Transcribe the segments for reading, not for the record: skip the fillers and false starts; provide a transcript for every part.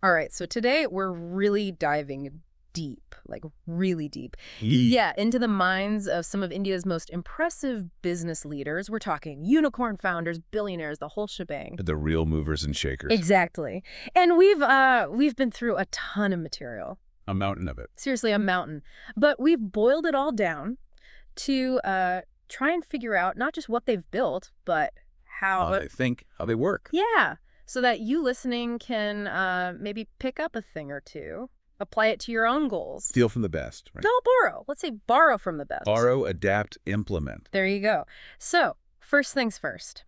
All right, so today we're really diving deep, like really deep. Ye- Yeah, into the minds of some of India's most impressive business leaders. We're talking unicorn founders, billionaires, the whole shebang. The real movers and shakers. Exactly. And we've been through a ton of material. A mountain of it. Seriously, a mountain. But we've boiled it all down to try and figure out not just what they've built, but How how. they think, how they work. Yeah, so that you listening can maybe pick up a thing or two, apply it to your own goals. Steal from the best, right? No, borrow. Let's say borrow from the best. Borrow, adapt, implement. There you go. So, first things first.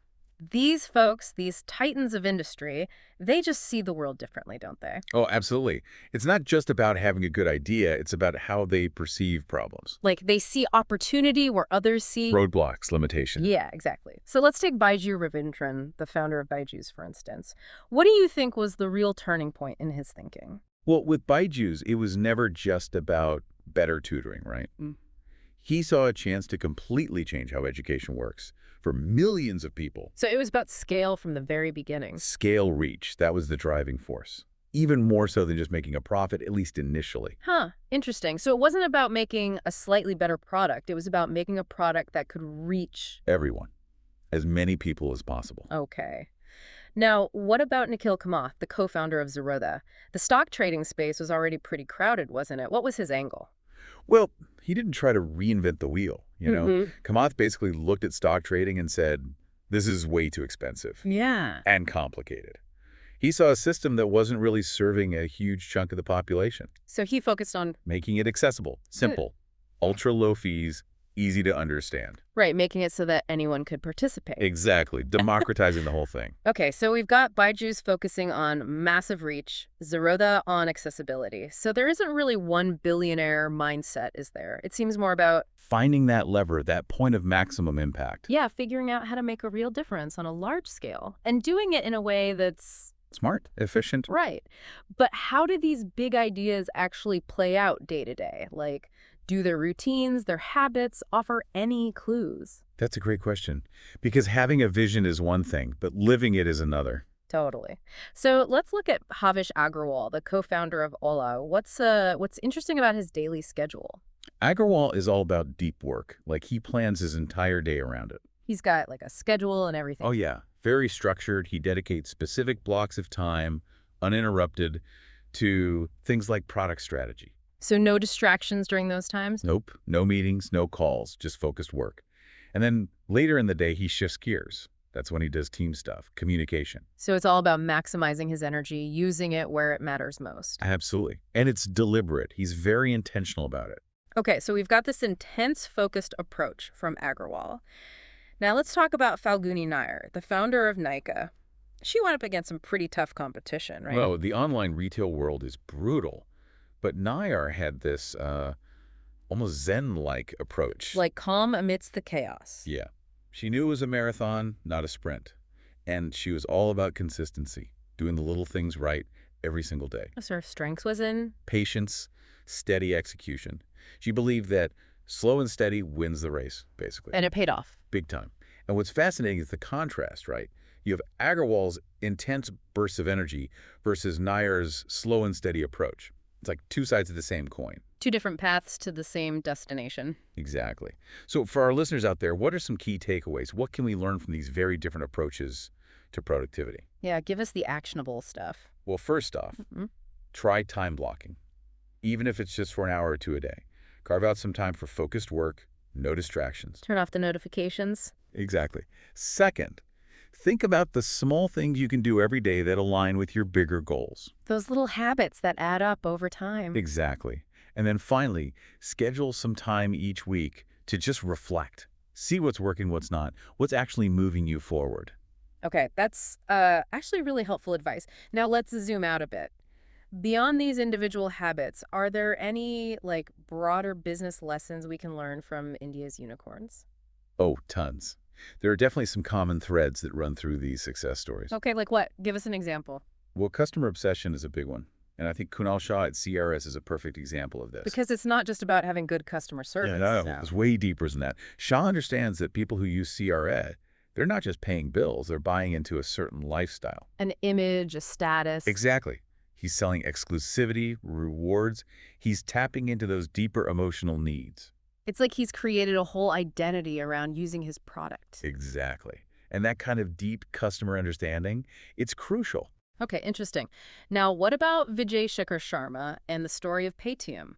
These folks, these titans of industry, they just see the world differently, don't they? Oh, absolutely. It's not just about having a good idea. It's about how they perceive problems. Like, they see opportunity where others see... Roadblocks, limitation. Yeah, exactly. So let's take Byju Raveendran, the founder of Byju's, for instance. What do you think was the real turning point in his thinking? Well, with Byju's, it was never just about better tutoring, right? He saw a chance to completely change how education works for millions of people. So it was about scale from the very beginning. Scale reach, that was the driving force. Even more so than just making a profit, at least initially. Huh, interesting. So it wasn't about making a slightly better product. It was about making a product that could reach... Everyone. As many people as possible. Okay. Now, what about Nikhil Kamath, the co-founder of Zerodha? The stock trading space was already pretty crowded, wasn't it? What was his angle? Well, he didn't try to reinvent the wheel, you know? Kamath basically looked at stock trading and said, this is way too expensive. Yeah. And complicated. He saw a system that wasn't really serving a huge chunk of the population. So he focused on... Making it accessible, simple, ultra low fees, easy to understand. Right, making it so that anyone could participate. Exactly. Democratizing the whole thing. Okay, so we've got Byju's focusing on massive reach, Zerodha on accessibility. So there isn't really one billionaire mindset, is there? It seems more about... Finding that lever, that point of maximum impact. Yeah, figuring out how to make a real difference on a large scale and doing it in a way that's... Smart, efficient. Right. But how do these big ideas actually play out day to day? Like, do their routines, their habits offer any clues? That's a great question. Because having a vision is one thing, but living it is another. Totally. So let's look at Bhavish Agrawal, the co-founder of Ola. What's interesting about his daily schedule? Agrawal is all about deep work. Like, he plans his entire day around it. He's got like a schedule and everything. Oh, yeah. Very structured. He dedicates specific blocks of time, uninterrupted, to things like product strategy. So no distractions during those times? Nope. No meetings, no calls, just focused work. And then later in the day, he shifts gears. That's when he does team stuff, communication. So it's all about maximizing his energy, using it where it matters most. Absolutely. And it's deliberate. He's very intentional about it. Okay, so we've got this intense, focused approach from Agrawal. Now let's talk about Falguni Nayar, the founder of Nykaa. She went up against some pretty tough competition, right? Well, the online retail world is brutal. But Nayar had this almost Zen-like approach. Like calm amidst the chaos. Yeah. She knew it was a marathon, not a sprint. And she was all about consistency, doing the little things right every single day. So her strength was in? Patience, steady execution. She believed that slow and steady wins the race, basically. And it paid off. Big time. And what's fascinating is the contrast, right? You have Agrawal's intense bursts of energy versus Nayar's slow and steady approach. It's like two sides of the same coin. Two different paths to the same destination. Exactly. So for our listeners out there, what are some key takeaways? What can we learn from these very different approaches to productivity? Yeah, give us the actionable stuff. Well, first off, try time blocking, even if it's just for an hour or two a day. Carve out some time for focused work, no distractions. Turn off the notifications. Exactly. Second, think about the small things you can do every day that align with your bigger goals. Those little habits that add up over time. Exactly. And then finally, schedule some time each week to just reflect. See what's working, what's not, what's actually moving you forward. Okay, that's actually really helpful advice. Now let's zoom out a bit. Beyond these individual habits, are there any like broader business lessons we can learn from India's unicorns? Oh, tons. There are definitely some common threads that run through these success stories. Okay, like what? Give us an example. Well, customer obsession is a big one. And I think Kunal Shah at CRS is a perfect example of this. Because it's not just about having good customer service. Yeah, no, it's way deeper than that. Shah understands that people who use CRS, they're not just paying bills, they're buying into a certain lifestyle. An image, a status. Exactly. He's selling exclusivity, rewards. He's tapping into those deeper emotional needs. It's like he's created a whole identity around using his product. Exactly. And that kind of deep customer understanding, it's crucial. Okay, interesting. Now, what about Vijay Shekhar Sharma and the story of Paytm?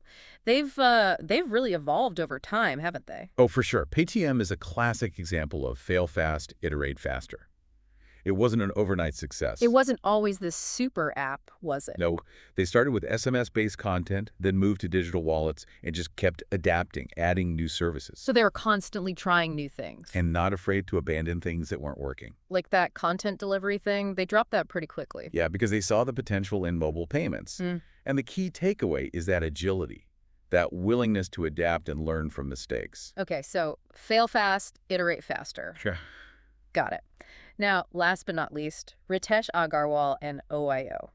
They've really evolved over time, haven't they? Oh, for sure. Paytm is a classic example of fail fast, iterate faster. It wasn't an overnight It success. wasn't always this super app, was it? No, they started with SMS-based content, then moved to digital wallets, and just kept adapting, adding new services. So they were constantly trying new things. And not afraid to abandon things that weren't working. Like that content delivery thing, they dropped that pretty quickly. Yeah, because they saw the potential in mobile payments. Mm. And the key takeaway is that agility, that willingness to adapt and learn from mistakes. Okay, so fail fast, iterate faster. Sure. Got it. Now, last but not least, Ritesh Agarwal and OIO.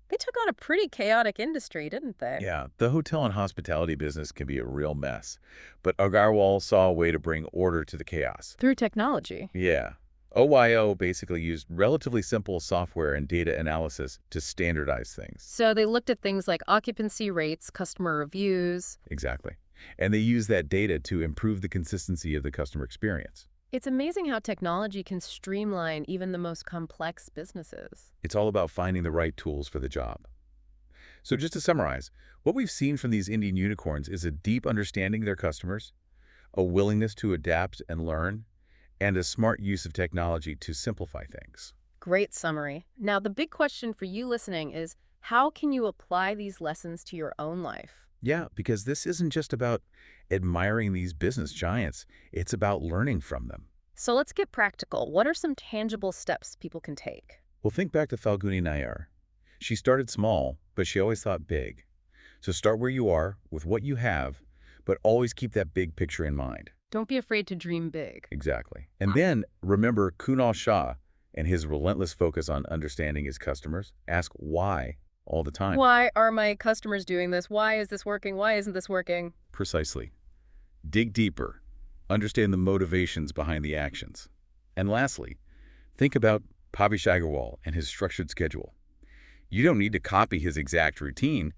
They took on a pretty chaotic industry, didn't they? Yeah, the hotel and hospitality business can be a real mess. But Agarwal saw a way to bring order to the chaos. Through technology. Yeah. OYO basically used relatively simple software and data analysis to standardize things. So they looked at things like occupancy rates, customer reviews. Exactly. And they used that data to improve the consistency of the customer experience. It's amazing how technology can streamline even the most complex businesses. It's all about finding the right tools for the job. So just to summarize, what we've seen from these Indian unicorns is a deep understanding of their customers, a willingness to adapt and learn, and a smart use of technology to simplify things. Great summary. Now, the big question for you listening is, how can you apply these lessons to your own life? Yeah, because this isn't just about admiring these business giants. It's about learning from them. So let's get practical. What are some tangible steps people can take? Well, think back to Falguni Nayar. She started small, but she always thought big. So start where you are, with what you have, but always keep that big picture in mind. Don't be afraid to dream big. Exactly. And then remember Kunal Shah and his relentless focus on understanding his customers. Ask why all the time. Why are my customers doing this? Why is this working? Why isn't this working? Precisely. Dig deeper. Understand the motivations behind the actions. And lastly, think about Bhavish Agarwal and his structured schedule. You don't need to copy his exact routine,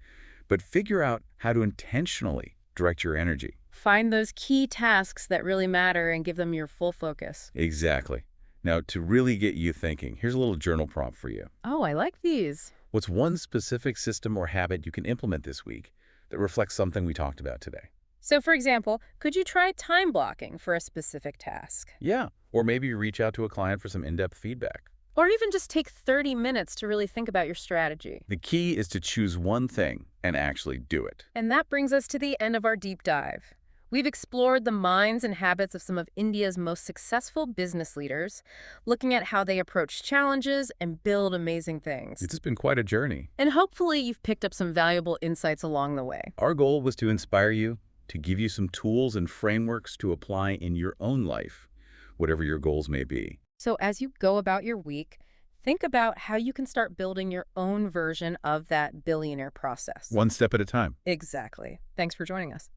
but figure out how to intentionally direct your energy. Find those key tasks that really matter and give them your full focus. Exactly. Now, to really get you thinking, here's a little journal prompt for you. Oh, I like these. What's one specific system or habit you can implement this week that reflects something we talked about today? So, for example, could you try time blocking for a specific task? Yeah. Or maybe you reach out to a client for some in-depth feedback. Or even just take 30 minutes to really think about your strategy. The key is to choose one thing and actually do it. And that brings us to the end of our deep dive. We've explored the minds and habits of some of India's most successful business leaders, looking at how they approach challenges and build amazing things. It's been quite a journey. And hopefully you've picked up some valuable insights along the way. Our goal was to inspire you, to give you some tools and frameworks to apply in your own life, whatever your goals may be. So as you go about your week, think about how you can start building your own version of that billionaire process. One step at a time. Exactly. Thanks for joining us.